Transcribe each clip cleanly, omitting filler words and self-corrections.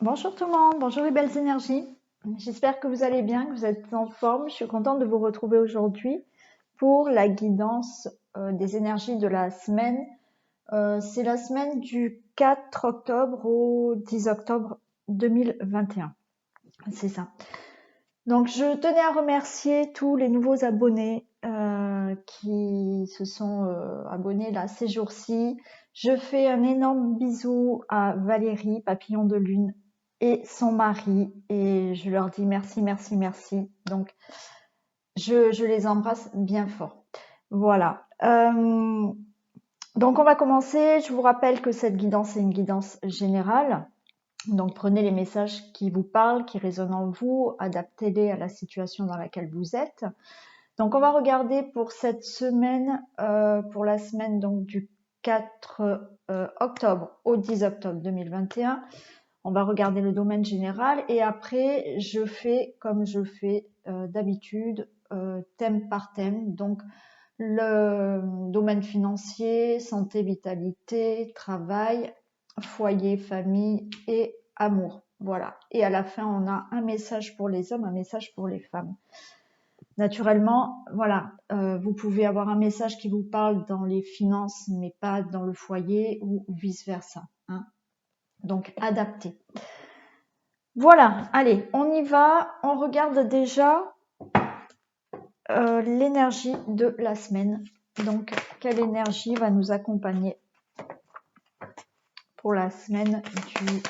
Bonjour tout le monde, bonjour les belles énergies. J'espère que vous allez bien, que vous êtes en forme. Je suis contente de vous retrouver aujourd'hui pour la guidance des énergies de la semaine. C'est la semaine du 4 octobre au 10 octobre 2021. C'est ça. Donc je tenais à remercier tous les nouveaux abonnés qui se sont abonnés là ces jours-ci. Je fais un énorme bisou à Valérie, papillon de lune, et son mari, et je leur dis merci, merci, merci. Donc je les embrasse bien fort. Voilà. Donc on va commencer. Je vous rappelle que cette guidance est une guidance générale. Donc prenez les messages qui vous parlent, qui résonnent en vous, adaptez-les à la situation dans laquelle vous êtes. Donc on va regarder pour cette semaine, pour la semaine donc du 4 octobre au 10 octobre 2021. On va regarder le domaine général et après je fais comme je fais d'habitude, thème par thème. Donc le domaine financier, santé, vitalité, travail, foyer, famille et amour. Voilà. Et à la fin, on a un message pour les hommes, un message pour les femmes. Naturellement, voilà, vous pouvez avoir un message qui vous parle dans les finances, mais pas dans le foyer ou vice-versa. Hein. Donc, adaptez. Voilà, allez, on y va. On regarde déjà l'énergie de la semaine. Donc, quelle énergie va nous accompagner pour la semaine du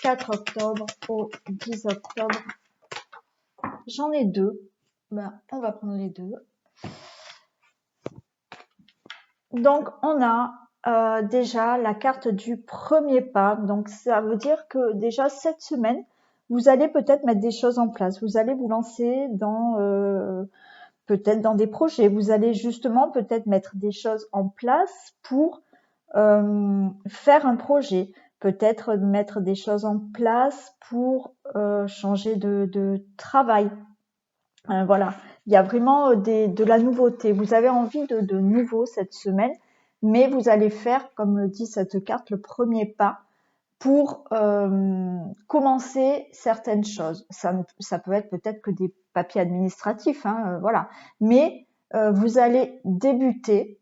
4 octobre au 10 octobre. J'en ai deux. Ben, on va prendre les deux. Donc, on a déjà la carte du premier pas. Donc, ça veut dire que déjà cette semaine, vous allez peut-être mettre des choses en place. Vous allez vous lancer dans peut-être dans des projets. Vous allez justement peut-être mettre des choses en place pour faire un projet. Peut-être mettre des choses en place pour changer de travail. Voilà, il y a vraiment de la nouveauté. Vous avez envie de nouveau cette semaine, mais vous allez faire, comme le dit cette carte, le premier pas pour commencer certaines choses. Ça peut être peut-être que des papiers administratifs, hein, voilà. Mais vous allez débuter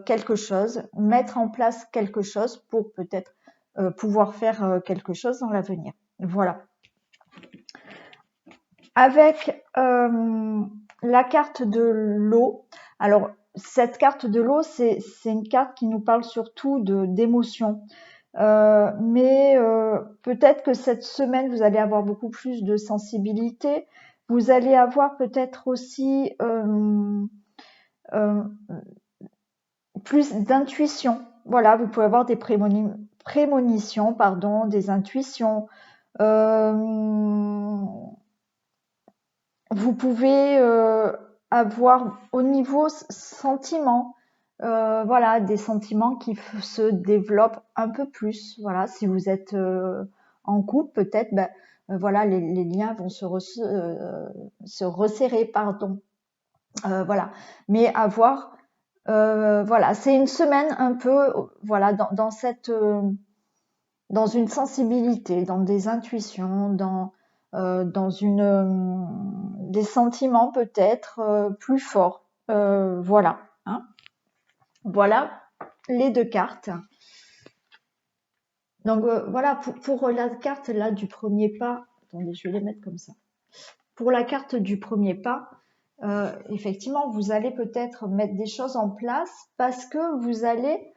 quelque chose, mettre en place quelque chose pour peut-être pouvoir faire quelque chose dans l'avenir. Voilà. Avec la carte de l'eau. Alors, cette carte de l'eau, c'est une carte qui nous parle surtout d'émotions. Mais peut-être que cette semaine, vous allez avoir beaucoup plus de sensibilité. Vous allez avoir peut-être aussi plus d'intuition. Voilà, vous pouvez avoir des prémonitions, pardon, des intuitions. Vous pouvez avoir au niveau sentiment, voilà, des sentiments qui se développent un peu plus. Voilà, si vous êtes en couple, peut-être, ben, voilà, les liens vont se resserrer, pardon. Voilà, mais avoir, voilà, c'est une semaine un peu, voilà, dans cette, dans une sensibilité, dans des intuitions, dans des sentiments peut-être plus forts. Voilà. Hein. Voilà les deux cartes. Donc voilà, pour la carte là du premier pas, attendez, je vais les mettre comme ça. Pour la carte du premier pas, effectivement, vous allez peut-être mettre des choses en place parce que vous allez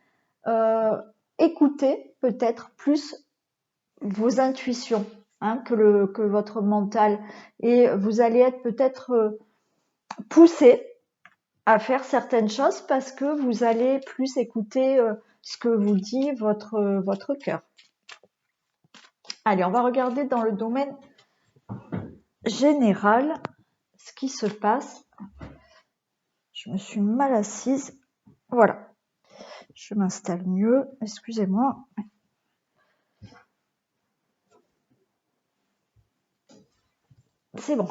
écouter peut-être plus vos intuitions hein, que votre mental et vous allez être peut-être poussé à faire certaines choses parce que vous allez plus écouter ce que vous dit votre cœur. Allez, on va regarder dans le domaine général ce qui se passe. Je me suis mal assise. Voilà. Je m'installe mieux. Excusez-moi. C'est bon.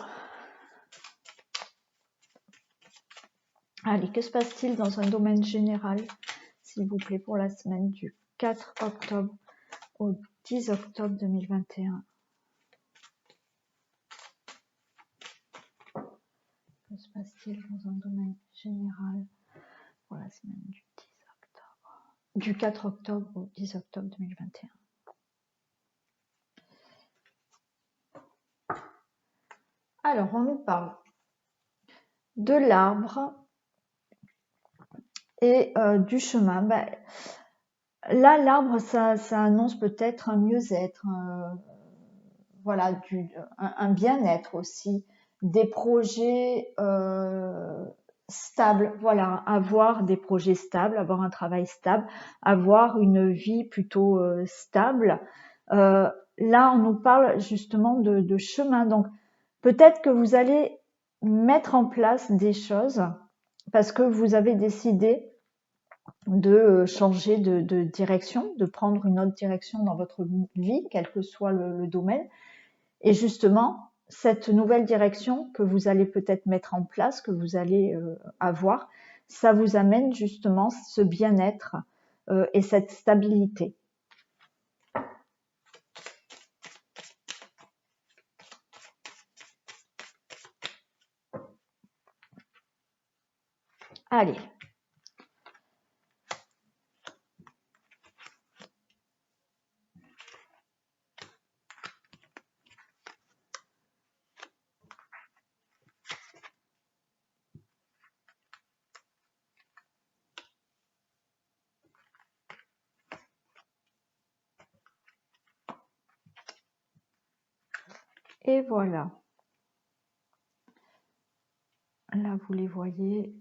Allez, que se passe-t-il dans un domaine général, s'il vous plaît, pour la semaine du 4 octobre au 10 octobre 2021. Que se passe-t-il dans un domaine général pour la semaine du 10 octobre, du 4 octobre au 10 octobre 2021? Alors, on nous parle de l'arbre et du chemin. Ben, là, l'arbre, ça annonce peut-être un mieux-être, voilà, un bien-être aussi, des projets stables, voilà, avoir des projets stables, avoir un travail stable, avoir une vie plutôt stable. Là, on nous parle justement de chemin. Donc, peut-être que vous allez mettre en place des choses parce que vous avez décidé de changer de direction, de prendre une autre direction dans votre vie, quel que soit le domaine. Et justement, cette nouvelle direction que vous allez peut-être mettre en place, que vous allez avoir, ça vous amène justement ce bien-être et cette stabilité. Allez. Et voilà. Là, vous les voyez.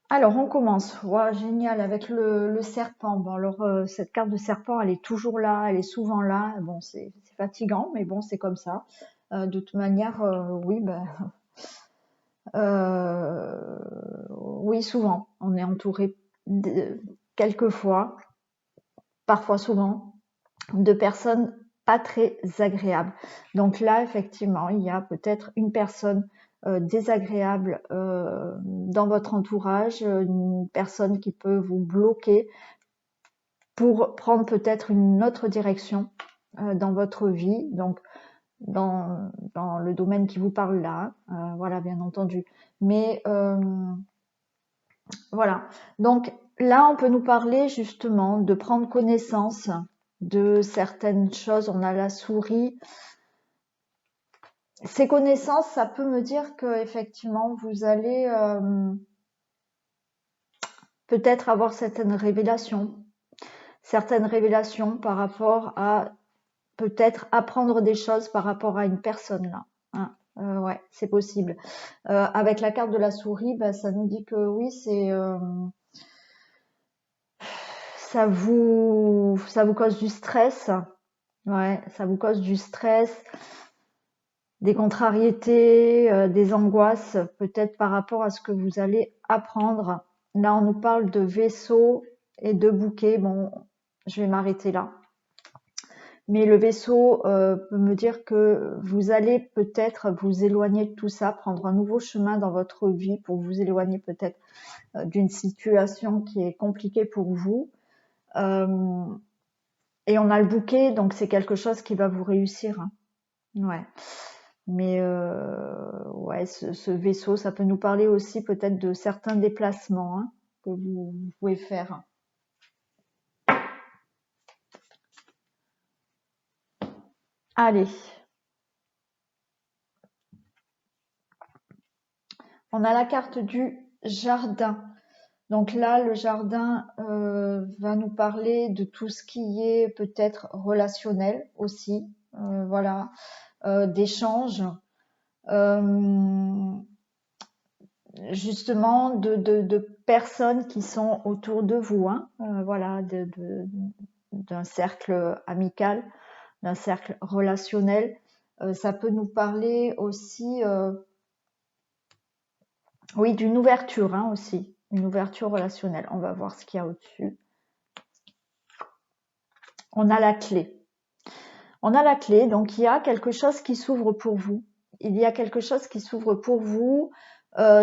Alors, on commence. Wow, génial, avec le serpent. Bon, alors, cette carte de serpent, elle est toujours là, elle est souvent là. Bon, c'est fatigant, mais bon, c'est comme ça. De toute manière, oui, ben, oui, souvent. On est entouré quelquefois, parfois souvent, de personnes pas très agréables. Donc là, effectivement, il y a peut-être une personne désagréable dans votre entourage, une personne qui peut vous bloquer pour prendre peut-être une autre direction dans votre vie. Donc, dans le domaine qui vous parle là, voilà, bien entendu. Mais voilà. Donc là, on peut nous parler justement de prendre connaissance de certaines choses. On a la souris. Ces connaissances, ça peut me dire que effectivement, vous allez peut-être avoir certaines révélations par rapport à peut-être apprendre des choses par rapport à une personne là. Hein. Ouais, c'est possible. Avec la carte de la souris, bah, ça nous dit que oui, c'est ça vous cause du stress. Ouais, ça vous cause du stress, des contrariétés, des angoisses, peut-être par rapport à ce que vous allez apprendre. Là, on nous parle de vaisseau et de bouquet. Bon, je vais m'arrêter là. Mais le vaisseau peut me dire que vous allez peut-être vous éloigner de tout ça, prendre un nouveau chemin dans votre vie pour vous éloigner peut-être d'une situation qui est compliquée pour vous. Et on a le bouquet, donc c'est quelque chose qui va vous réussir. Hein. Ouais. Mais ouais, ce vaisseau, ça peut nous parler aussi peut-être de certains déplacements hein, que vous pouvez faire. Allez. On a la carte du jardin. Donc là, le jardin va nous parler de tout ce qui est peut-être relationnel aussi, voilà, d'échanges, justement de personnes qui sont autour de vous, hein, voilà, d'un cercle amical, d'un cercle relationnel. Ça peut nous parler aussi, oui, d'une ouverture hein, aussi, une ouverture relationnelle. On va voir ce qu'il y a au-dessus. On a la clé. On a la clé, donc il y a quelque chose qui s'ouvre pour vous. Il y a quelque chose qui s'ouvre pour vous.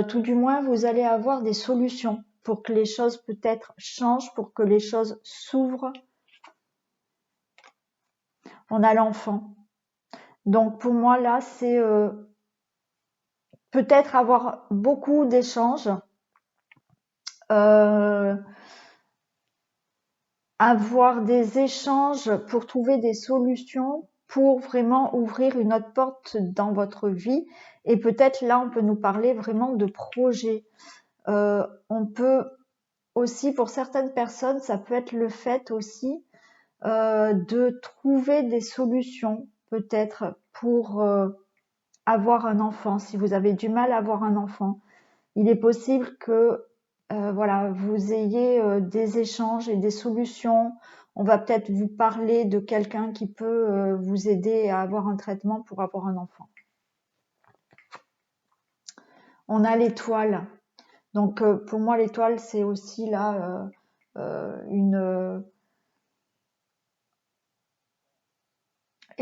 tout du moins vous allez avoir des solutions pour que les choses peut-être changent, pour que les choses s'ouvrent. On a l'enfant. Donc pour moi là, c'est peut-être avoir beaucoup d'échanges, euh, avoir des échanges pour trouver des solutions pour vraiment ouvrir une autre porte dans votre vie. Et peut-être là, on peut nous parler vraiment de projets. On peut aussi, pour certaines personnes, ça peut être le fait aussi de trouver des solutions, peut-être pour avoir un enfant. Si vous avez du mal à avoir un enfant, il est possible que voilà, vous ayez des échanges et des solutions. On va peut-être vous parler de quelqu'un qui peut vous aider à avoir un traitement pour avoir un enfant. On a l'étoile. Donc pour moi, l'étoile, c'est aussi là une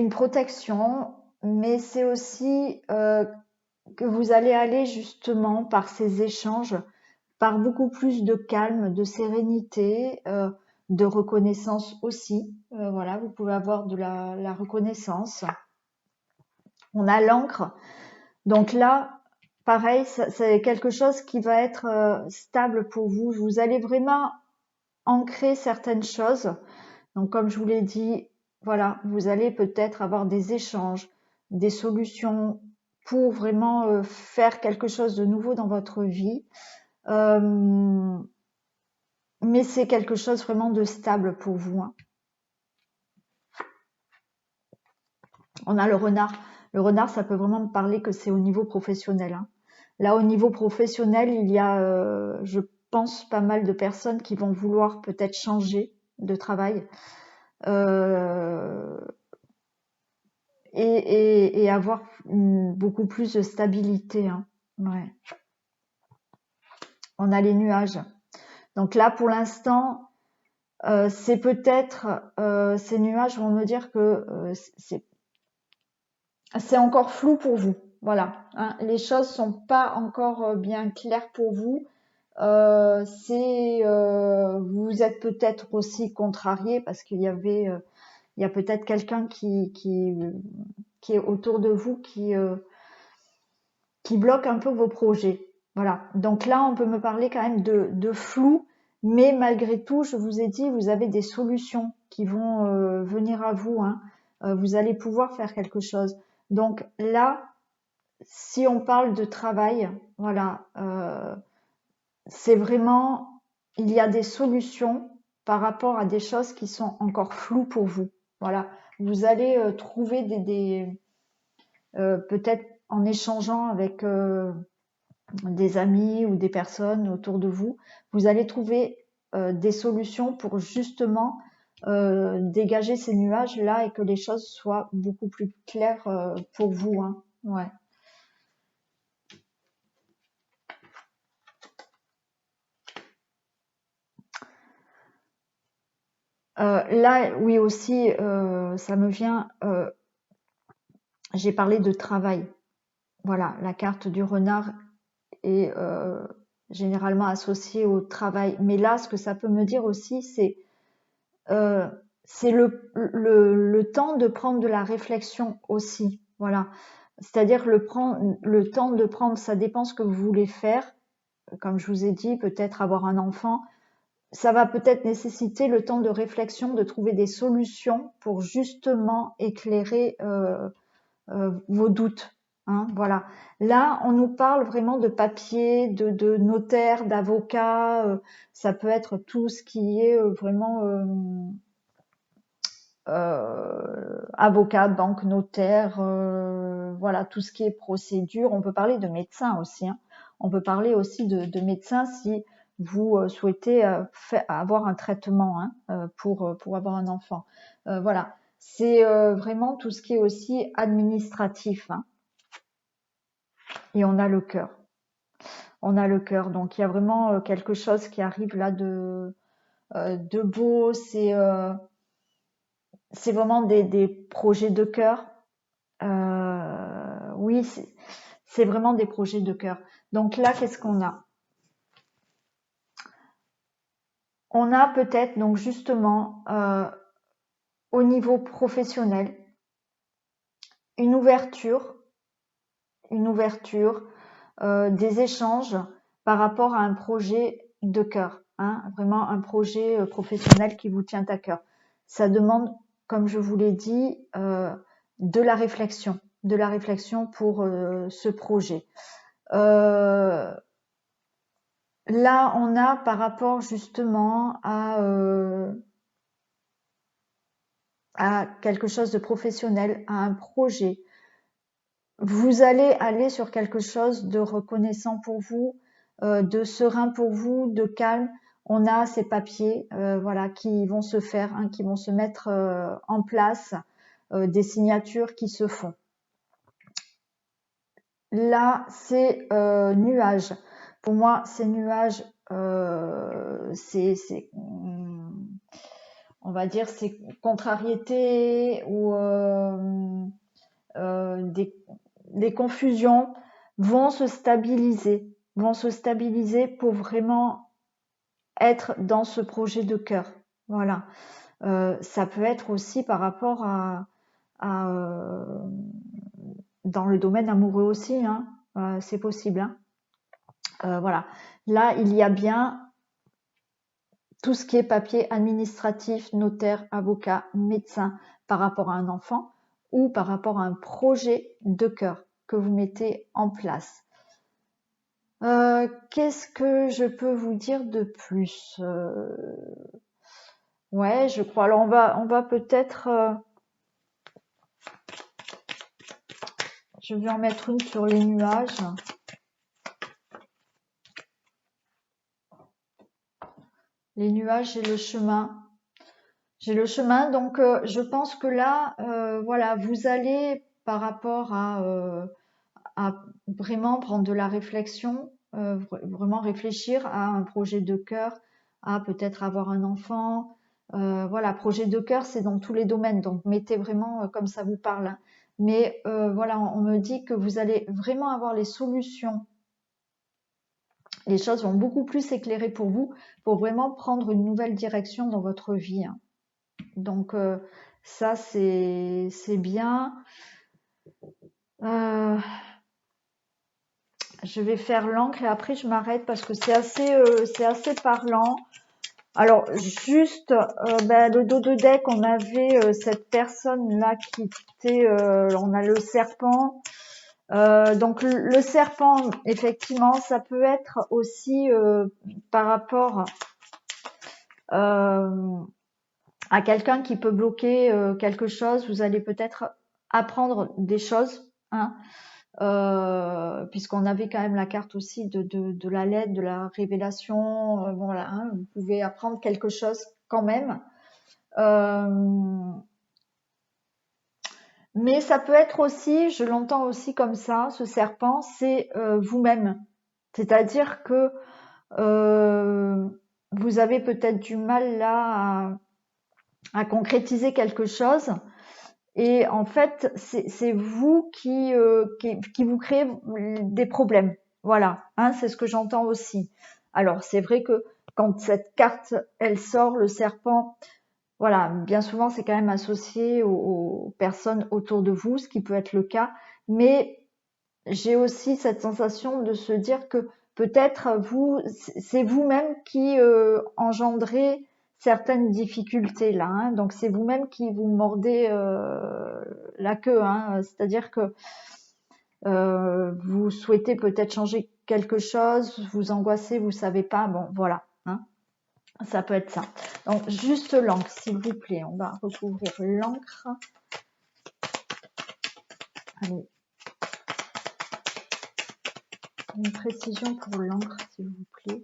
protection, mais c'est aussi que vous allez aller justement par ces échanges, par beaucoup plus de calme, de sérénité, de reconnaissance aussi. Voilà, vous pouvez avoir de la reconnaissance. On a l'encre. Donc là, pareil, c'est quelque chose qui va être stable pour vous. Vous allez vraiment ancrer certaines choses. Donc comme je vous l'ai dit, voilà, vous allez peut-être avoir des échanges, des solutions pour vraiment faire quelque chose de nouveau dans votre vie. Mais c'est quelque chose vraiment de stable pour vous. Hein. On a le renard. Le renard, ça peut vraiment me parler que c'est au niveau professionnel. Hein. Là, au niveau professionnel, il y a, je pense, pas mal de personnes qui vont vouloir peut-être changer de travail et avoir beaucoup plus de stabilité. Hein. Ouais. On a les nuages. Donc là, pour l'instant, c'est peut-être, ces nuages vont me dire que c'est encore flou pour vous. Voilà, hein, les choses sont pas encore bien claires pour vous. Vous êtes peut-être aussi contrarié parce qu'il y avait, il y a peut-être quelqu'un qui est autour de vous qui bloque un peu vos projets. Voilà. Donc là, on peut me parler quand même de flou, mais malgré tout, je vous ai dit, vous avez des solutions qui vont venir à vous. Hein. Vous allez pouvoir faire quelque chose. Donc là, si on parle de travail, voilà, c'est vraiment, il y a des solutions par rapport à des choses qui sont encore floues pour vous. Voilà, vous allez trouver peut-être en échangeant avec des amis ou des personnes autour de vous, vous allez trouver des solutions pour justement dégager ces nuages-là et que les choses soient beaucoup plus claires pour vous. Hein. Ouais. Là, oui aussi, ça me vient. J'ai parlé de travail. Voilà, la carte du renard est généralement associée au travail. Mais là, ce que ça peut me dire aussi, euh, c'est le temps de prendre de la réflexion aussi. Voilà, c'est-à-dire le temps de prendre, ça dépend ce que vous voulez faire. Comme je vous ai dit, peut-être avoir un enfant. Ça va peut-être nécessiter le temps de réflexion, de trouver des solutions pour justement éclairer vos doutes. Hein, voilà. Là, on nous parle vraiment de papier, de notaire, d'avocat. Ça peut être tout ce qui est vraiment avocat, banque, notaire. Voilà, tout ce qui est procédure. On peut parler de médecin aussi. Hein. On peut parler aussi de médecin si vous souhaitez avoir un traitement hein, pour avoir un enfant. Voilà, c'est vraiment tout ce qui est aussi administratif. Hein. Et on a le cœur. On a le cœur. Donc il y a vraiment quelque chose qui arrive là de beau. C'est vraiment des projets de cœur. Oui, c'est vraiment des projets de cœur. Donc là, qu'est-ce qu'on a? On a peut-être donc justement au niveau professionnel une ouverture, des échanges par rapport à un projet de cœur, hein, vraiment un projet professionnel qui vous tient à cœur. Ça demande, comme je vous l'ai dit, de la réflexion pour ce projet. Là, on a par rapport justement à quelque chose de professionnel, à un projet. Vous allez aller sur quelque chose de reconnaissant pour vous, de serein pour vous, de calme. On a ces papiers, voilà, qui vont se faire, hein, qui vont se mettre en place, des signatures qui se font. Là, c'est nuages. Pour moi, ces nuages, on va dire, ces contrariétés ou des confusions vont se stabiliser pour vraiment être dans ce projet de cœur. Voilà. Ça peut être aussi par rapport à dans le domaine amoureux aussi, hein. C'est possible, hein. Voilà. Là, il y a bien tout ce qui est papier administratif, notaire, avocat, médecin, par rapport à un enfant ou par rapport à un projet de cœur que vous mettez en place. Qu'est-ce que je peux vous dire de plus? Ouais, je crois. Alors on va peut-être. Je vais en mettre une sur les nuages. Les nuages et le chemin. J'ai le chemin, donc je pense que là, voilà, vous allez par rapport à vraiment prendre de la réflexion, vraiment réfléchir à un projet de cœur, à peut-être avoir un enfant. Voilà, projet de cœur, c'est dans tous les domaines, donc mettez vraiment comme ça vous parle, hein. Mais voilà, on me dit que vous allez vraiment avoir les solutions. Les choses vont beaucoup plus s'éclairer pour vous, pour vraiment prendre une nouvelle direction dans votre vie, hein. Donc ça, c'est bien. Je vais faire l'encre et après je m'arrête parce que c'est assez parlant. Alors juste le dos de deck, on avait cette personne là qui était, on a le serpent. Donc le serpent, effectivement, ça peut être aussi par rapport à quelqu'un qui peut bloquer quelque chose. Vous allez peut-être apprendre des choses, hein. Puisqu'on avait quand même la carte aussi de la lettre, de la révélation, voilà, hein, vous pouvez apprendre quelque chose quand même. Mais ça peut être aussi, je l'entends aussi comme ça, ce serpent, c'est vous-même. C'est-à-dire que vous avez peut-être du mal là à concrétiser quelque chose. Et en fait, c'est vous qui vous créez des problèmes. Voilà, hein, c'est ce que j'entends aussi. Alors, c'est vrai que quand cette carte, elle sort, le serpent, voilà, bien souvent, c'est quand même associé aux personnes autour de vous, ce qui peut être le cas. Mais j'ai aussi cette sensation de se dire que peut-être c'est vous-même qui engendrez certaines difficultés là, hein. Donc c'est vous-même qui vous mordez la queue, hein. C'est-à-dire que vous souhaitez peut-être changer quelque chose, vous angoissez, vous savez pas, bon voilà, hein. Ça peut être ça. Donc juste l'encre, s'il vous plaît, on va recouvrir l'encre. Allez. Une précision pour l'encre, s'il vous plaît.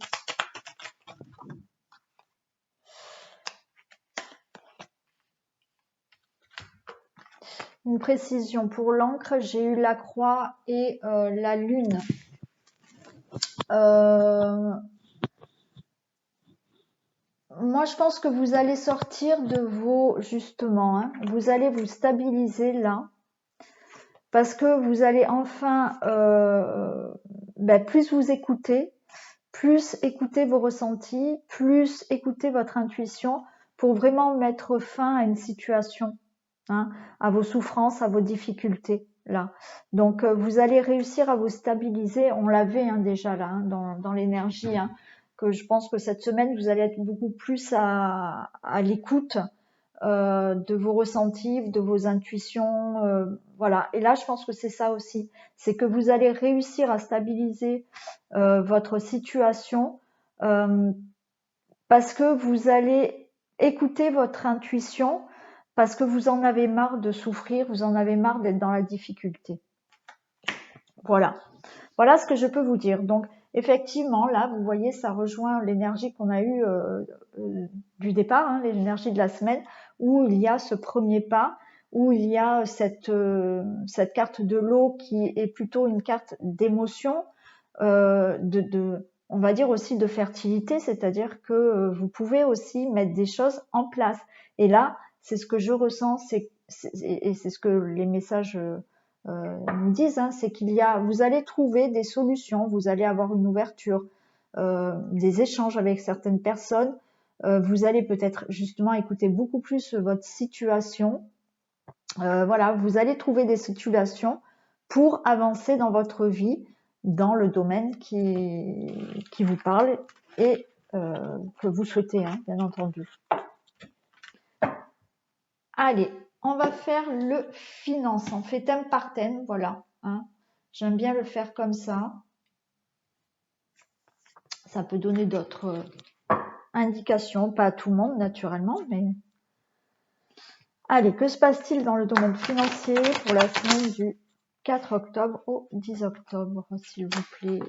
Une précision pour l'encre, j'ai eu la croix et la lune. Moi, je pense que vous allez sortir de vos, justement, hein, vous allez vous stabiliser là, parce que vous allez enfin plus vous écoutez, plus écoutez vos ressentis, plus écoutez votre intuition pour vraiment mettre fin à une situation, hein, à vos souffrances, à vos difficultés là. Donc vous allez réussir à vous stabiliser. On l'avait hein, déjà là hein, dans l'énergie. Hein, que je pense que cette semaine vous allez être beaucoup plus à l'écoute de vos ressentis, de vos intuitions, voilà. Et là, je pense que c'est ça aussi, c'est que vous allez réussir à stabiliser votre situation parce que vous allez écouter votre intuition, parce que vous en avez marre de souffrir, vous en avez marre d'être dans la difficulté. Voilà. Voilà ce que je peux vous dire. Donc, effectivement, là, vous voyez, ça rejoint l'énergie qu'on a eue du départ, hein, l'énergie de la semaine, où il y a ce premier pas, où il y a cette carte de l'eau qui est plutôt une carte d'émotion, on va dire aussi de fertilité, c'est-à-dire que vous pouvez aussi mettre des choses en place. Et là, c'est ce que je ressens, et c'est ce que les messages nous disent, hein, c'est vous allez trouver des solutions, vous allez avoir une ouverture, des échanges avec certaines personnes, vous allez peut-être justement écouter beaucoup plus votre situation. Voilà, vous allez trouver des situations pour avancer dans votre vie, dans le domaine qui vous parle et que vous souhaitez, hein, bien entendu. Allez, on va faire le finance. On fait thème par thème, voilà. Hein. J'aime bien le faire comme ça. Ça peut donner d'autres indications, pas à tout le monde naturellement, mais... Allez, que se passe-t-il dans le domaine financier pour la semaine du 4 octobre au 10 octobre, s'il vous plaît.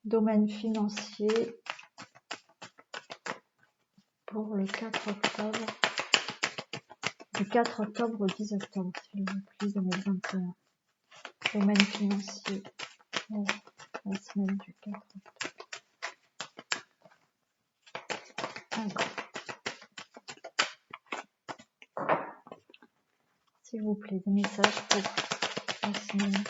Domaine financier pour le 4 octobre, du 4 octobre au 10 octobre, s'il vous plaît, 2021. Domaine financier pour la semaine du 4 octobre. Alors, s'il vous plaît, des messages pour la semaine.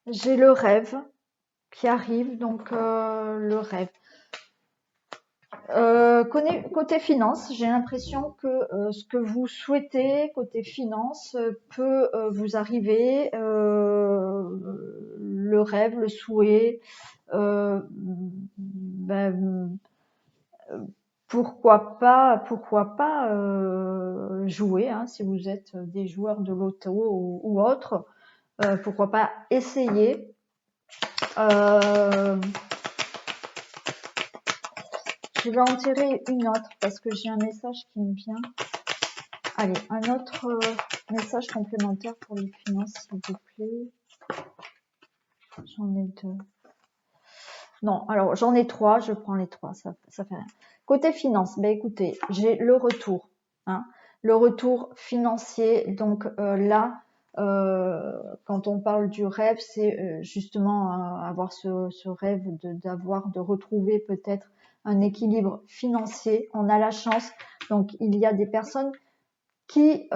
J'ai le rêve qui arrive, donc le rêve. Côté finance, j'ai l'impression que ce que vous souhaitez côté finance peut vous arriver, le rêve, le souhait, pourquoi pas jouer, hein, si vous êtes des joueurs de loto ou autres, pourquoi pas essayer. Je vais en tirer une autre parce que j'ai un message qui me vient. Allez, un autre message complémentaire pour les finances, s'il vous plaît. J'en ai deux. Non, alors j'en ai trois, je prends les trois, ça fait rien. Côté finance, ben écoutez, j'ai le retour. Hein, le retour financier, donc là, quand on parle du rêve, c'est justement avoir ce rêve de retrouver peut-être un équilibre financier. On a la chance, donc il y a des personnes qui,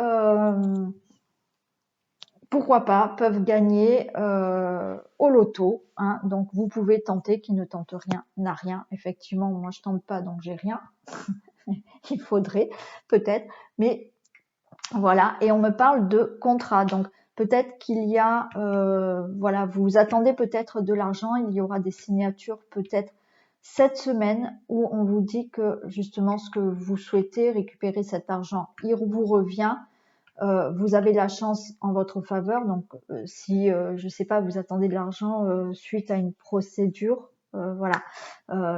pourquoi pas, peuvent gagner au loto. Hein. Donc vous pouvez tenter, qui ne tente rien n'a rien. Effectivement, moi je tente pas, donc j'ai rien. Il faudrait peut-être, mais voilà. Et on me parle de contrat, donc peut-être qu'il y a, voilà, vous attendez peut-être de l'argent, il y aura des signatures peut-être cette semaine où on vous dit que justement ce que vous souhaitez récupérer cet argent, il vous revient. Vous avez la chance en votre faveur, donc si je sais pas, vous attendez de l'argent suite à une procédure, voilà,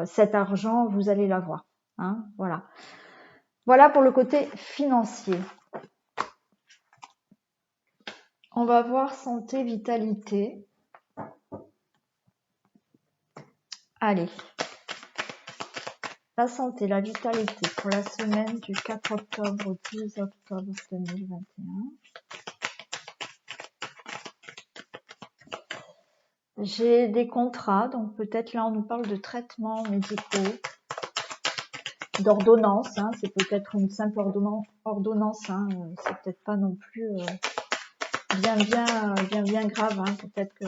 cet argent vous allez l'avoir. Hein, voilà. Voilà pour le côté financier. On va voir santé, vitalité. Allez. La santé, la vitalité pour la semaine du 4 octobre au 10 octobre 2021. J'ai des contrats, donc peut-être là on nous parle de traitements médicaux, d'ordonnance, hein, c'est peut-être une simple ordonnance, hein, c'est peut-être pas non plus bien grave, hein, peut-être que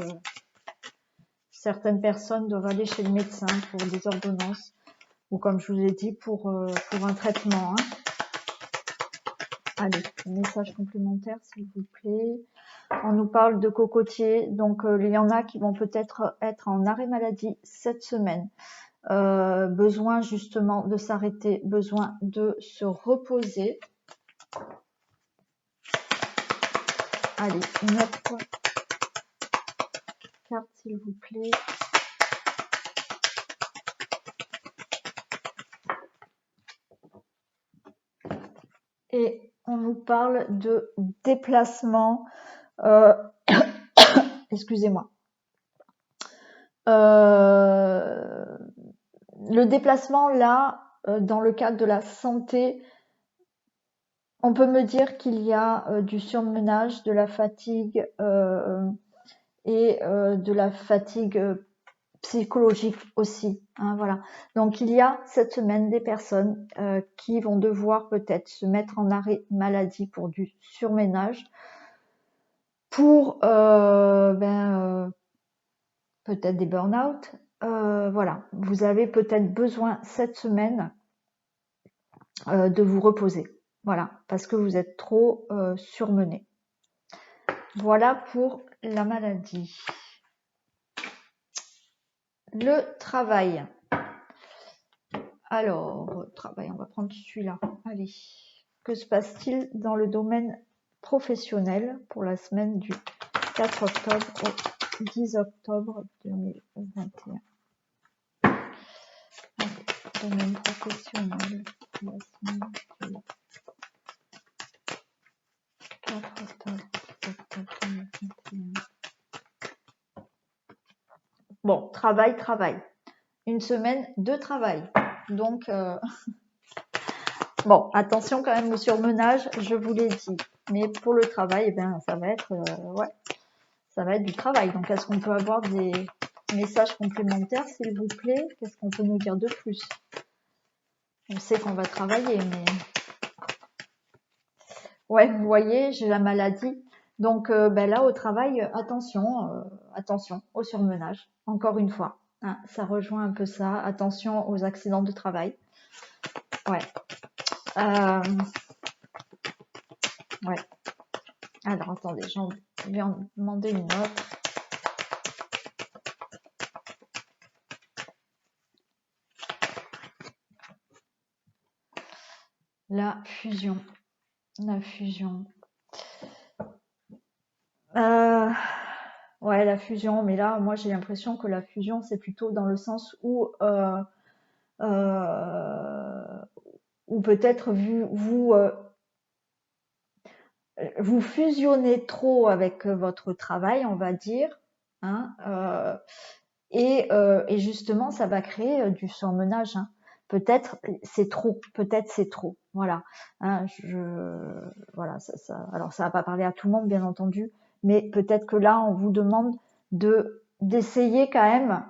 certaines personnes doivent aller chez le médecin pour des ordonnances, ou comme je vous ai dit, pour un traitement, hein. Allez, message complémentaire s'il vous plaît. On nous parle de cocotier, donc il y en a qui vont peut-être être en arrêt maladie cette semaine. Besoin justement de s'arrêter, besoin de se reposer. Allez, une autre carte s'il vous plaît. Et on nous parle de déplacement. Excusez-moi. Le déplacement là, dans le cadre de la santé, on peut me dire qu'il y a du surmenage, de la fatigue et de la fatigue psychologique aussi, hein, voilà. Donc il y a cette semaine des personnes qui vont devoir peut-être se mettre en arrêt maladie pour du surménage, pour peut-être des burn-out. Voilà, vous avez peut-être besoin cette semaine de vous reposer, voilà, parce que vous êtes trop surmené. Voilà pour la maladie. Le travail. Alors, travail, on va prendre celui-là. Allez. Que se passe-t-il dans le domaine professionnel pour la semaine du 4 octobre au 10 octobre 2021? Allez, domaine professionnel pour la semaine du 4 octobre 2021. Bon, travail. Une semaine de travail. Donc, bon, attention quand même au surmenage, je vous l'ai dit. Mais pour le travail, eh bien, ça va être, ça va être du travail. Donc, est-ce qu'on peut avoir des messages complémentaires, s'il vous plaît? Qu'est-ce qu'on peut nous dire de plus? On sait qu'on va travailler, mais ouais, vous voyez, j'ai la maladie. Donc, là, au travail, attention au surmenage. Encore une fois, hein, ça rejoint un peu ça. Attention aux accidents de travail. Ouais. Ouais. Alors, attendez, je vais en demander une autre. La fusion. Ouais, la fusion. Mais là, moi, j'ai l'impression que la fusion, c'est plutôt dans le sens où peut-être vous fusionnez trop avec votre travail, on va dire, hein, et justement, ça va créer du surmenage, hein. Peut-être c'est trop, voilà. Hein, voilà, alors ça va pas parler à tout le monde, bien entendu, mais peut-être que là, on vous demande d'essayer quand même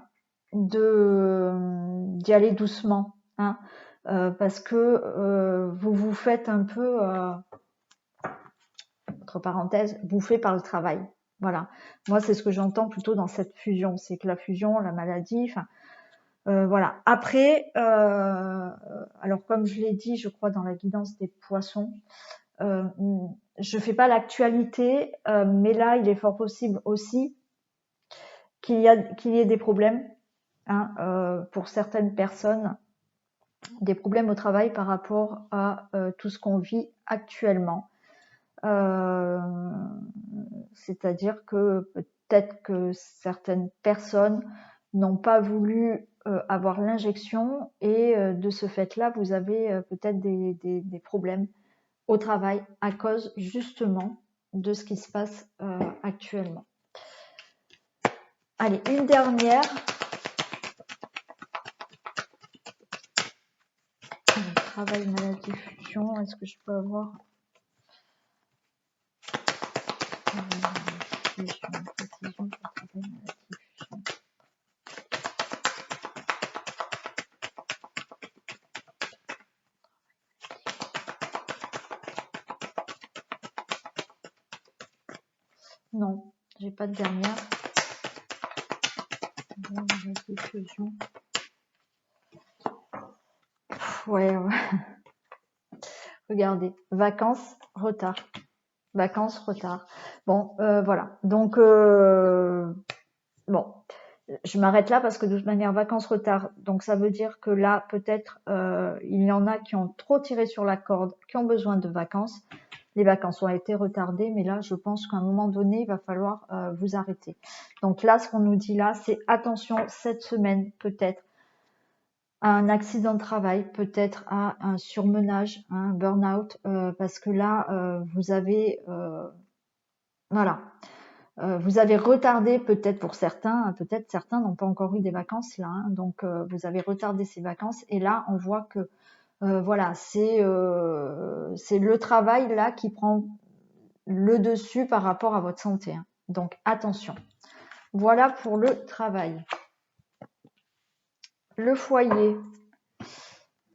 d'y aller doucement, hein, parce que vous vous faites un peu, entre parenthèses, bouffé par le travail. Voilà. Moi, c'est ce que j'entends plutôt dans cette fusion. C'est que la fusion, la maladie, enfin, voilà. Après, alors comme je l'ai dit, je crois dans la guidance des poissons, je fais pas l'actualité, mais là, il est fort possible aussi qu'il y ait des problèmes, hein, pour certaines personnes, des problèmes au travail par rapport à tout ce qu'on vit actuellement. C'est-à-dire que peut-être que certaines personnes n'ont pas voulu avoir l'injection et de ce fait-là, vous avez peut-être des problèmes au travail à cause justement de ce qui se passe actuellement. Allez, une dernière. Travail, maladie, fusion. Est-ce que je peux avoir précision pour travail, maladie, fusion. Non, j'ai pas de dernière. Ouais, ouais. Regardez, vacances, retard. Vacances, retard. Bon, voilà. Donc, bon, je m'arrête là parce que de toute manière, vacances, retard. Donc, ça veut dire que là, peut-être, il y en a qui ont trop tiré sur la corde, qui ont besoin de vacances. Les vacances ont été retardées, mais là, je pense qu'à un moment donné, il va falloir vous arrêter. Donc là, ce qu'on nous dit là, c'est attention, cette semaine, peut-être, à un accident de travail, peut-être à un surmenage, un burn-out, parce que là, vous avez, voilà, vous avez retardé peut-être pour certains, peut-être certains n'ont pas encore eu des vacances là, hein, donc vous avez retardé ces vacances et là on voit que voilà, c'est le travail là qui prend le dessus par rapport à votre santé, hein. Donc attention. Voilà pour le travail. Le foyer.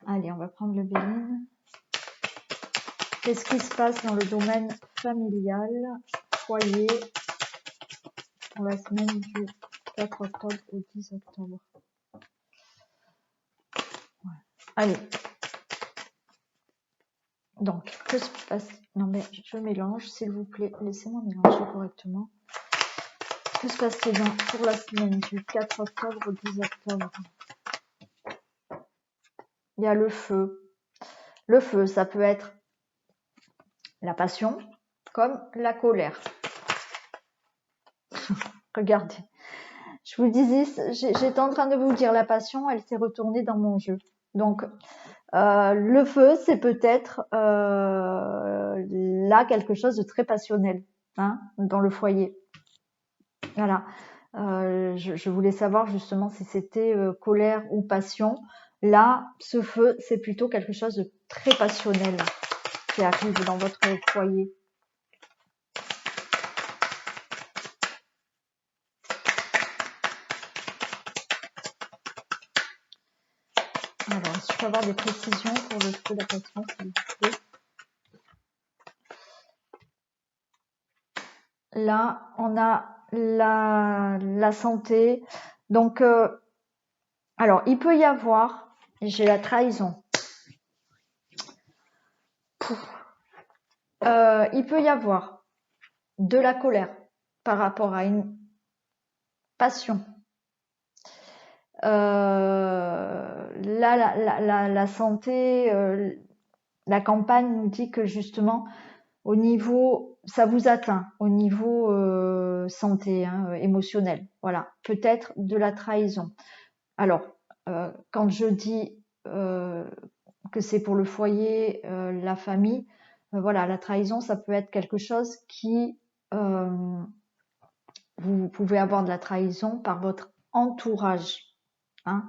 Allez, on va prendre le Béline. Qu'est-ce qui se passe dans le domaine familial, foyer, pour la semaine du 4 octobre au 10 octobre? Ouais. Allez. Donc, que se passe? Non mais je mélange, s'il vous plaît, laissez-moi mélanger correctement. Que se passe-t-il pour la semaine du 4 octobre au 10 octobre? Il y a le feu. Le feu, ça peut être la passion comme la colère. Regardez. Je vous disais, j'étais en train de vous dire, la passion, elle s'est retournée dans mon jeu. Donc, le feu, c'est peut-être là quelque chose de très passionnel, hein, dans le foyer. Voilà. Je voulais savoir justement si c'était colère ou passion. Là, ce feu, c'est plutôt quelque chose de très passionnel qui arrive dans votre foyer. Alors, est-ce que je peux avoir des précisions pour le feu de la passion, s'il vous plaît? Là, on a la santé. Donc, alors, il peut y avoir, j'ai la trahison. Il peut y avoir de la colère par rapport à une passion. La santé, la campagne nous dit que justement, au niveau, ça vous atteint, au niveau santé, hein, émotionnel. Voilà, peut-être de la trahison. Alors, quand je dis que c'est pour le foyer, la famille, voilà, la trahison, ça peut être quelque chose qui, vous pouvez avoir de la trahison par votre entourage, hein,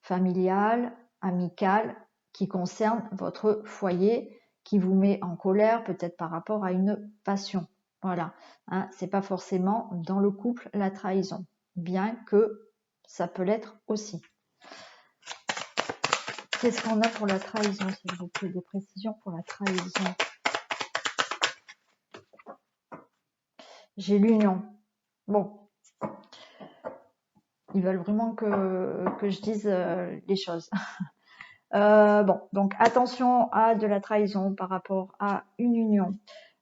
familial, amical, qui concerne votre foyer, qui vous met en colère, peut-être par rapport à une passion. Voilà, hein, c'est pas forcément dans le couple la trahison, bien que ça peut l'être aussi. Qu'est-ce qu'on a pour la trahison, s'il vous plaît? Des précisions pour la trahison. J'ai l'union. Bon. Ils veulent vraiment que je dise les choses. Bon, donc attention à de la trahison par rapport à une union.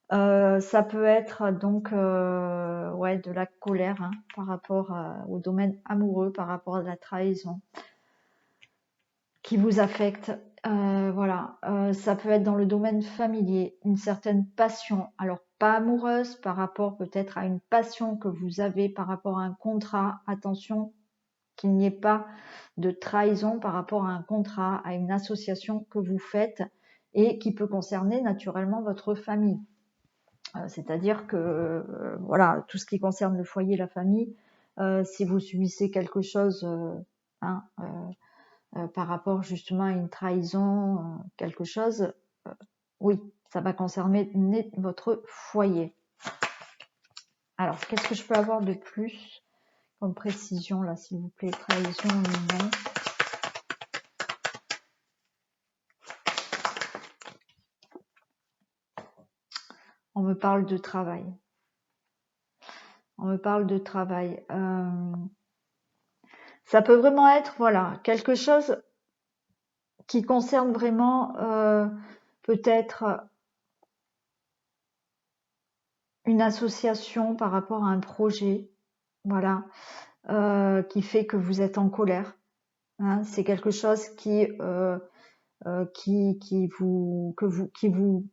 Ça peut être donc ouais, de la colère, hein, par rapport au domaine amoureux, par rapport à la trahison qui vous affecte. Voilà, ça peut être dans le domaine familier, une certaine passion, alors pas amoureuse, par rapport peut-être à une passion que vous avez par rapport à un contrat. Attention qu'il n'y ait pas de trahison par rapport à un contrat, à une association que vous faites et qui peut concerner naturellement votre famille. C'est-à-dire que voilà, tout ce qui concerne le foyer, la famille, si vous subissez quelque chose, hein, par rapport justement à une trahison, quelque chose, oui, ça va concerner votre foyer. Alors, qu'est-ce que je peux avoir de plus comme précision là, s'il vous plaît? Trahison ou non? On me parle de travail. On me parle de travail. Ça peut vraiment être, voilà, quelque chose qui concerne vraiment peut-être une association par rapport à un projet, voilà, qui fait que vous êtes en colère. Hein. C'est quelque chose qui vous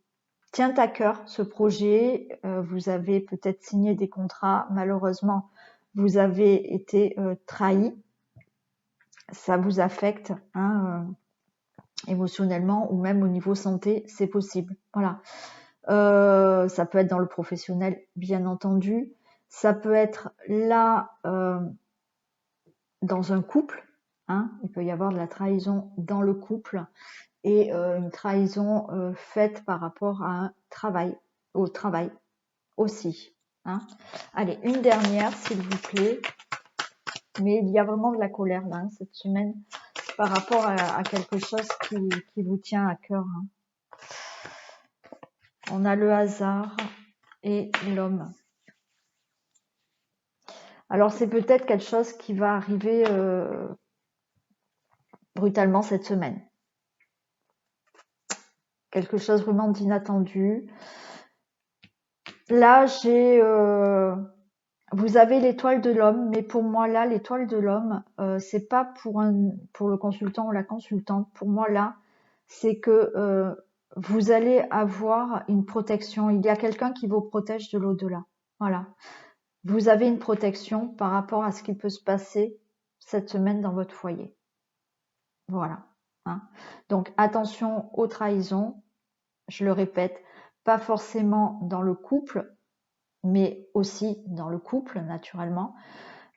tient à cœur, ce projet. Vous avez peut-être signé des contrats, malheureusement, vous avez été trahi. Ça vous affecte, hein, émotionnellement ou même au niveau santé, c'est possible. Voilà. Ça peut être dans le professionnel, bien entendu. Ça peut être là dans un couple. Hein. Il peut y avoir de la trahison dans le couple et une trahison faite par rapport à un travail, au travail aussi. Hein. Allez, une dernière, s'il vous plaît. Mais il y a vraiment de la colère là, hein, cette semaine, par rapport à quelque chose qui vous tient à cœur. Hein. On a le hasard et l'homme. Alors c'est peut-être quelque chose qui va arriver brutalement cette semaine. Quelque chose vraiment d'inattendu. Là, vous avez l'étoile de l'homme, mais pour moi là, l'étoile de l'homme, c'est pas pour le consultant ou la consultante. Pour moi là, c'est que vous allez avoir une protection. Il y a quelqu'un qui vous protège de l'au-delà. Voilà. Vous avez une protection par rapport à ce qui peut se passer cette semaine dans votre foyer. Voilà. Hein. Donc attention aux trahisons. Je le répète, pas forcément dans le couple, mais aussi dans le couple naturellement.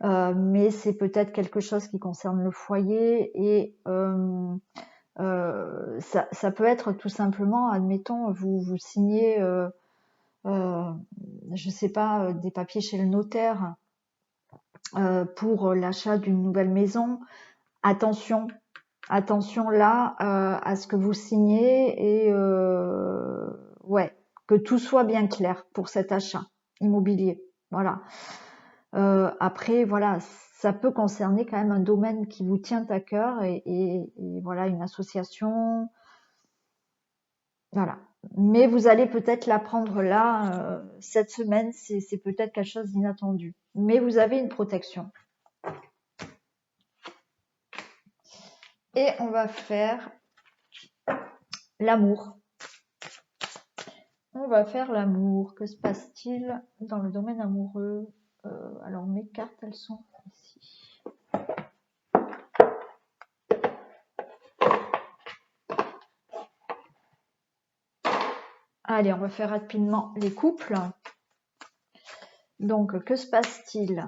Mais c'est peut-être quelque chose qui concerne le foyer et ça peut être tout simplement, admettons, vous signez, je sais pas, des papiers chez le notaire pour l'achat d'une nouvelle maison. Attention là à ce que vous signez et ouais, que tout soit bien clair pour cet achat immobilier. Voilà. Après, voilà, ça peut concerner quand même un domaine qui vous tient à cœur et voilà, une association. Voilà. Mais vous allez peut-être l'apprendre là, cette semaine, c'est peut-être quelque chose d'inattendu. Mais vous avez une protection. Et on va faire l'amour. On va faire l'amour. Que se passe-t-il dans le domaine amoureux? Alors mes cartes, elles sont ici. Allez, on va faire rapidement les couples. Donc, que se passe-t-il?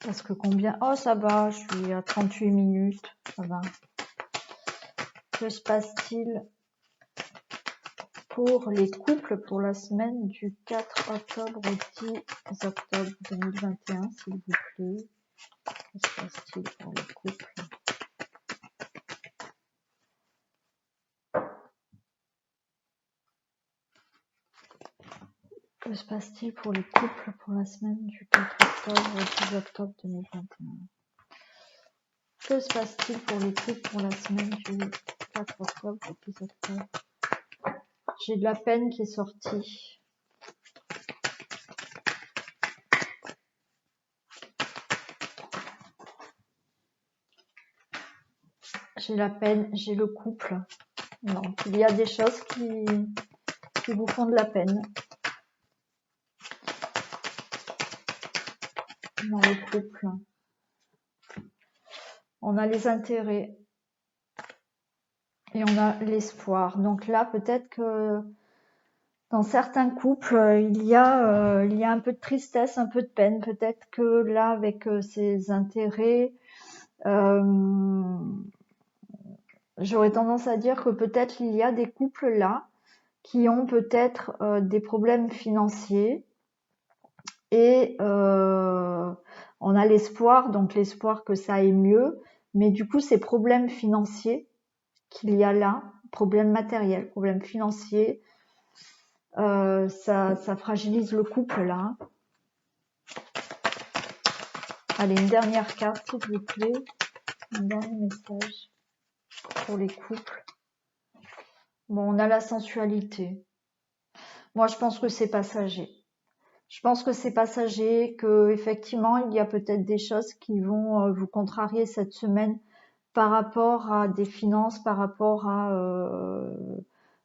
Parce que combien? Oh, ça va, je suis à 38 minutes. Ça va. Que se passe-t-il pour les couples pour la semaine du 4 octobre au 10 octobre 2021, s'il vous plaît? Que se passe-t-il pour les couples? Que se passe-t-il pour les couples pour la semaine du 4 octobre au 10 octobre 2021? Que se passe-t-il pour les couples pour la semaine du 4 octobre au 10 octobre? J'ai de la peine qui est sortie. J'ai la peine, j'ai le couple. Donc, il y a des choses qui vous font de la peine dans le couple. On a les intérêts et on a l'espoir. Donc là, peut-être que dans certains couples, il y a un peu de tristesse, un peu de peine. Peut-être que là, avec ces intérêts, j'aurais tendance à dire que peut-être il y a des couples là qui ont peut-être des problèmes financiers et on a l'espoir, donc l'espoir que ça aille mieux, mais du coup ces problèmes financiers qu'il y a là, problèmes matériels, problèmes financiers, ça fragilise le couple là. Allez, une dernière carte, s'il vous plaît. Un dernier message pour les couples. Bon, on a la sensualité. Moi, je pense que c'est passager. Je pense que c'est passager, que effectivement, il y a peut-être des choses qui vont vous contrarier cette semaine par rapport à des finances, par rapport à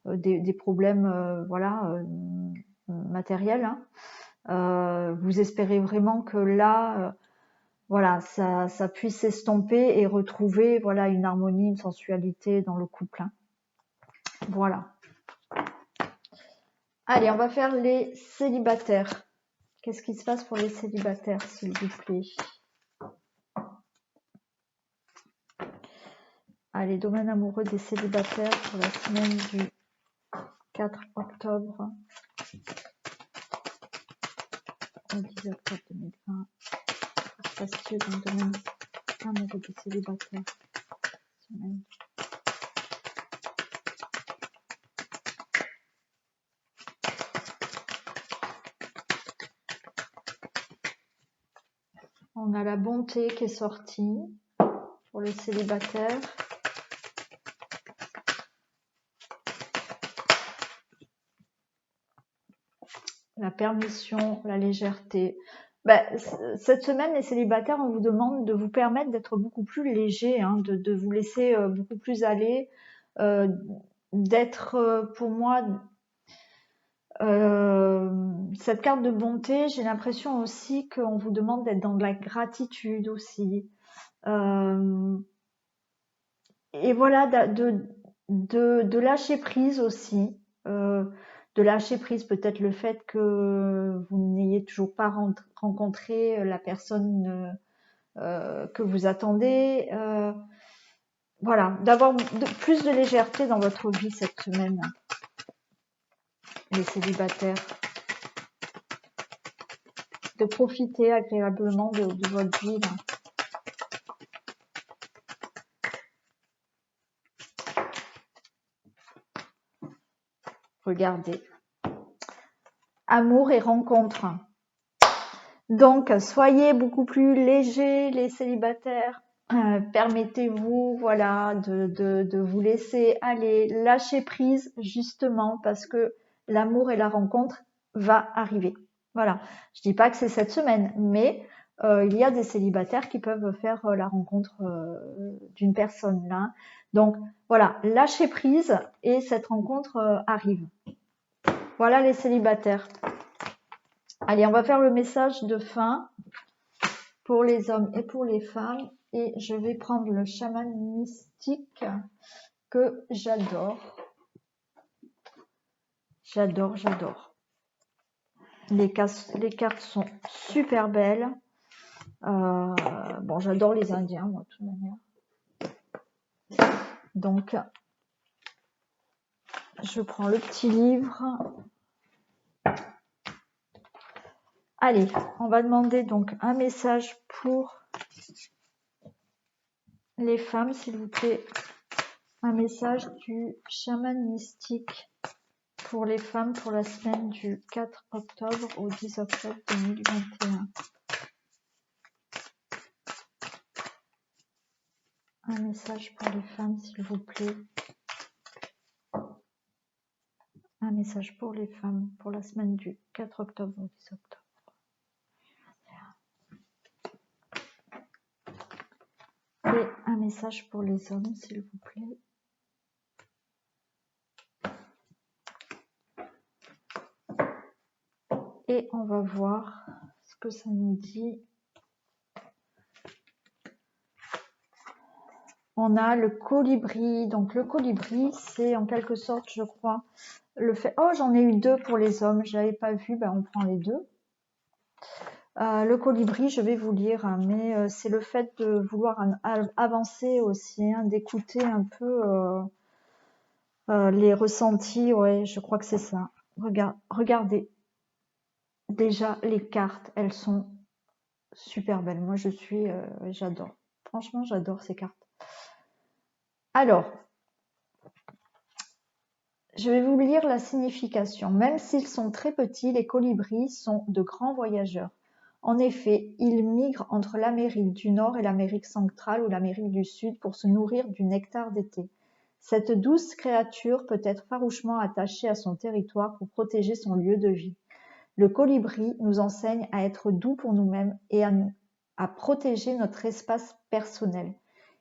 des problèmes, voilà, matériels. Hein. Vous espérez vraiment que là, voilà, ça puisse s'estomper et retrouver, voilà, une harmonie, une sensualité dans le couple. Hein. Voilà. Allez, on va faire les célibataires. Qu'est-ce qui se passe pour les célibataires, s'il vous plaît? Allez, domaine amoureux des célibataires pour la semaine du 4 octobre au 10 octobre 2020. Que se passe-t-il dans le domaine amoureux des célibataires? Semaine. On a la bonté qui est sortie pour le célibataire. La permission, la légèreté. Ben, cette semaine, les célibataires, on vous demande de vous permettre d'être beaucoup plus léger, hein, de vous laisser beaucoup plus aller, d'être, pour moi, cette carte de bonté, j'ai l'impression aussi qu'on vous demande d'être dans de la gratitude aussi. Et voilà, de lâcher prise aussi. De lâcher prise peut-être le fait que vous n'ayez toujours pas rencontré la personne que vous attendez. Voilà, d'avoir plus de légèreté dans votre vie cette semaine, les célibataires. De profiter agréablement de votre vie. Là. Regardez. Amour et rencontre. Donc, soyez beaucoup plus légers, les célibataires. Permettez-vous, voilà, de vous laisser aller, lâcher prise, justement, parce que l'amour et la rencontre va arriver. Voilà. Je dis pas que c'est cette semaine, mais il y a des célibataires qui peuvent faire la rencontre d'une personne là. Donc, voilà, lâchez prise et cette rencontre arrive. Voilà les célibataires. Allez, on va faire le message de fin pour les hommes et pour les femmes. Et je vais prendre le chaman mystique que j'adore. J'adore, j'adore. Les cartes sont super belles. Bon, j'adore les Indiens, moi, de toute manière. Donc, je prends le petit livre. Allez, on va demander donc un message pour les femmes, s'il vous plaît. Un message du chaman mystique pour les femmes pour la semaine du 4 octobre au 10 octobre 2021. Un message pour les femmes, s'il vous plaît. Un message pour les femmes pour la semaine du 4 octobre au 10 octobre. Et un message pour les hommes, s'il vous plaît. Et on va voir ce que ça nous dit. On a le colibri. Donc le colibri, c'est en quelque sorte, je crois, le fait... Oh, j'en ai eu deux pour les hommes. Je n'avais pas vu. Ben, on prend les deux. Le colibri, je vais vous lire, hein, mais c'est le fait de vouloir avancer aussi, hein, d'écouter un peu les ressentis. Ouais, je crois que c'est ça. Regardez. Déjà, les cartes, elles sont super belles. Moi, j'adore. Franchement, j'adore ces cartes. Alors, je vais vous lire la signification. Même s'ils sont très petits, les colibris sont de grands voyageurs. En effet, ils migrent entre l'Amérique du Nord et l'Amérique centrale ou l'Amérique du Sud pour se nourrir du nectar d'été. Cette douce créature peut être farouchement attachée à son territoire pour protéger son lieu de vie. Le colibri nous enseigne à être doux pour nous-mêmes et à protéger notre espace personnel.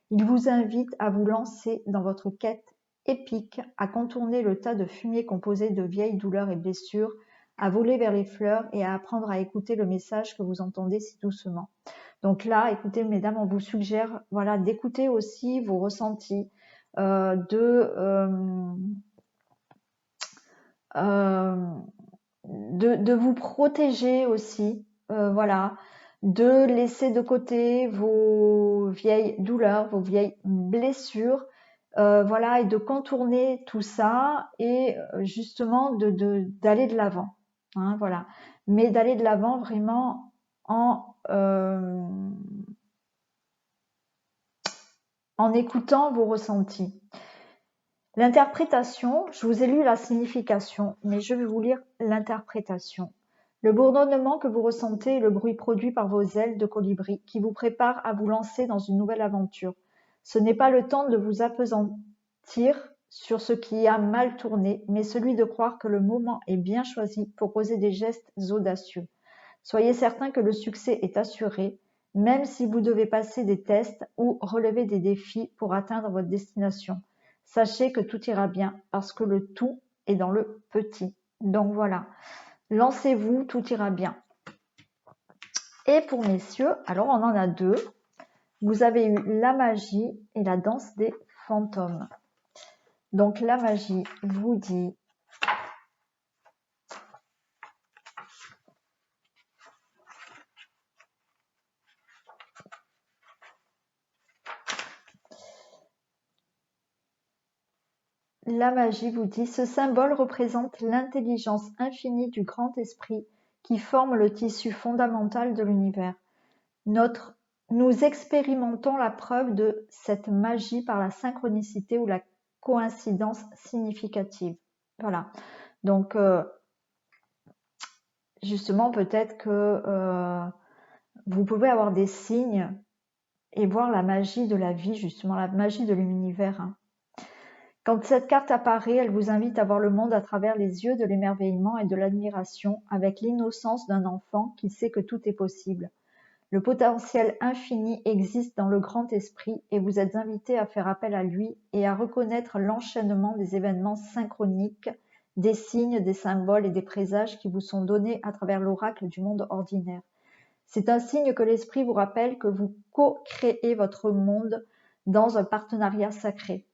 Il vous invite à vous lancer dans votre quête épique, à contourner le tas de fumier composé de vieilles douleurs et blessures, à voler vers les fleurs et à apprendre à écouter le message que vous entendez si doucement. Donc là, écoutez, mesdames, on vous suggère, voilà, d'écouter aussi vos ressentis, de vous protéger aussi, voilà, de laisser de côté vos vieilles douleurs, vos vieilles blessures, voilà, et de contourner tout ça et justement d'aller de l'avant, hein, voilà, mais d'aller de l'avant vraiment en écoutant vos ressentis. L'interprétation, je vous ai lu la signification, mais je vais vous lire l'interprétation. Le bourdonnement que vous ressentez est le bruit produit par vos ailes de colibri qui vous prépare à vous lancer dans une nouvelle aventure. Ce n'est pas le temps de vous appesantir sur ce qui a mal tourné, mais celui de croire que le moment est bien choisi pour poser des gestes audacieux. Soyez certain que le succès est assuré, même si vous devez passer des tests ou relever des défis pour atteindre votre destination. Sachez que tout ira bien parce que le tout est dans le petit. Donc voilà, lancez-vous, tout ira bien. Et pour messieurs, alors on en a deux. Vous avez eu la magie et la danse des fantômes. Donc la magie vous dit ce symbole représente l'intelligence infinie du grand esprit qui forme le tissu fondamental de l'univers. Nous expérimentons la preuve de cette magie par la synchronicité ou la coïncidence significative. Voilà. Donc, justement, peut-être que vous pouvez avoir des signes et voir la magie de la vie, justement, la magie de l'univers. Hein. Quand cette carte apparaît, elle vous invite à voir le monde à travers les yeux de l'émerveillement et de l'admiration, avec l'innocence d'un enfant qui sait que tout est possible. Le potentiel infini existe dans le grand esprit et vous êtes invité à faire appel à lui et à reconnaître l'enchaînement des événements synchroniques, des signes, des symboles et des présages qui vous sont donnés à travers l'oracle du monde ordinaire. C'est un signe que l'esprit vous rappelle que vous co-créez votre monde dans un partenariat sacré.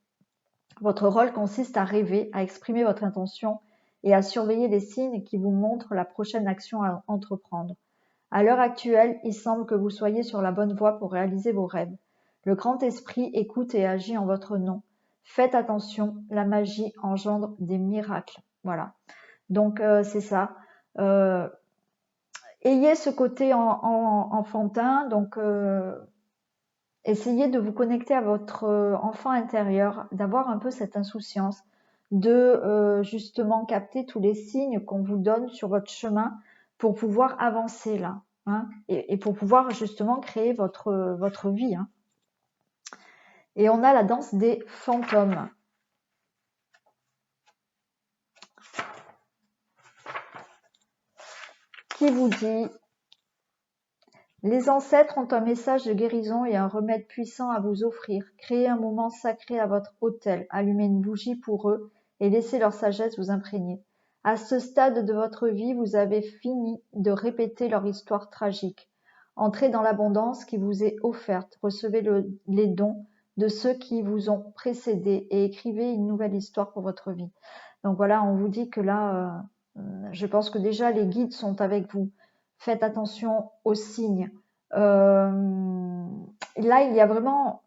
Votre rôle consiste à rêver, à exprimer votre intention et à surveiller les signes qui vous montrent la prochaine action à entreprendre. À l'heure actuelle, il semble que vous soyez sur la bonne voie pour réaliser vos rêves. Le grand esprit écoute et agit en votre nom. Faites attention, la magie engendre des miracles. Voilà. Donc c'est ça. Ayez ce côté enfantin, donc essayez de vous connecter à votre enfant intérieur, d'avoir un peu cette insouciance, de justement capter tous les signes qu'on vous donne sur votre chemin pour pouvoir avancer là, hein, et pour pouvoir justement créer votre vie. Hein. Et on a la danse des fantômes. Qui vous dit: les ancêtres ont un message de guérison et un remède puissant à vous offrir. Créez un moment sacré à votre autel, allumez une bougie pour eux et laissez leur sagesse vous imprégner. À ce stade de votre vie, vous avez fini de répéter leur histoire tragique. Entrez dans l'abondance qui vous est offerte, recevez les dons de ceux qui vous ont précédé et écrivez une nouvelle histoire pour votre vie. Donc voilà, on vous dit que là, je pense que déjà les guides sont avec vous. Faites attention aux signes. Là, il y a vraiment,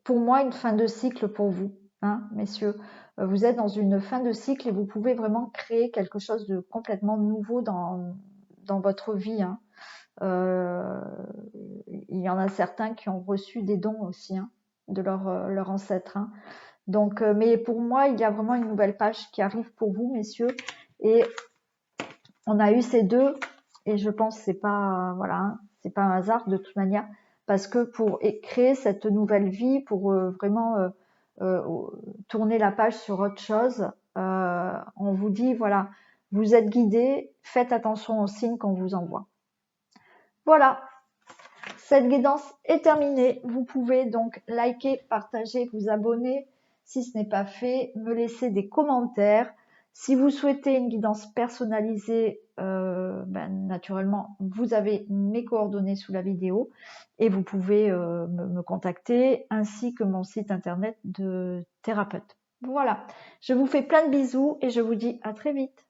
pour moi, une fin de cycle pour vous, hein, messieurs. Vous êtes dans une fin de cycle et vous pouvez vraiment créer quelque chose de complètement nouveau dans votre vie. Hein. Il y en a certains qui ont reçu des dons aussi hein, de leur ancêtre. Hein. Donc, mais pour moi, il y a vraiment une nouvelle page qui arrive pour vous, messieurs. Et on a eu ces deux et je pense que c'est pas, voilà, hein, c'est pas un hasard de toute manière, parce que pour créer cette nouvelle vie, pour vraiment euh, tourner la page sur autre chose, on vous dit, voilà, vous êtes guidé, faites attention aux signes qu'on vous envoie. Voilà, cette guidance est terminée. Vous pouvez donc liker, partager, vous abonner si ce n'est pas fait, me laisser des commentaires. Si vous souhaitez une guidance personnalisée, naturellement, vous avez mes coordonnées sous la vidéo et vous pouvez me contacter ainsi que mon site internet de thérapeute. Voilà, je vous fais plein de bisous et je vous dis à très vite.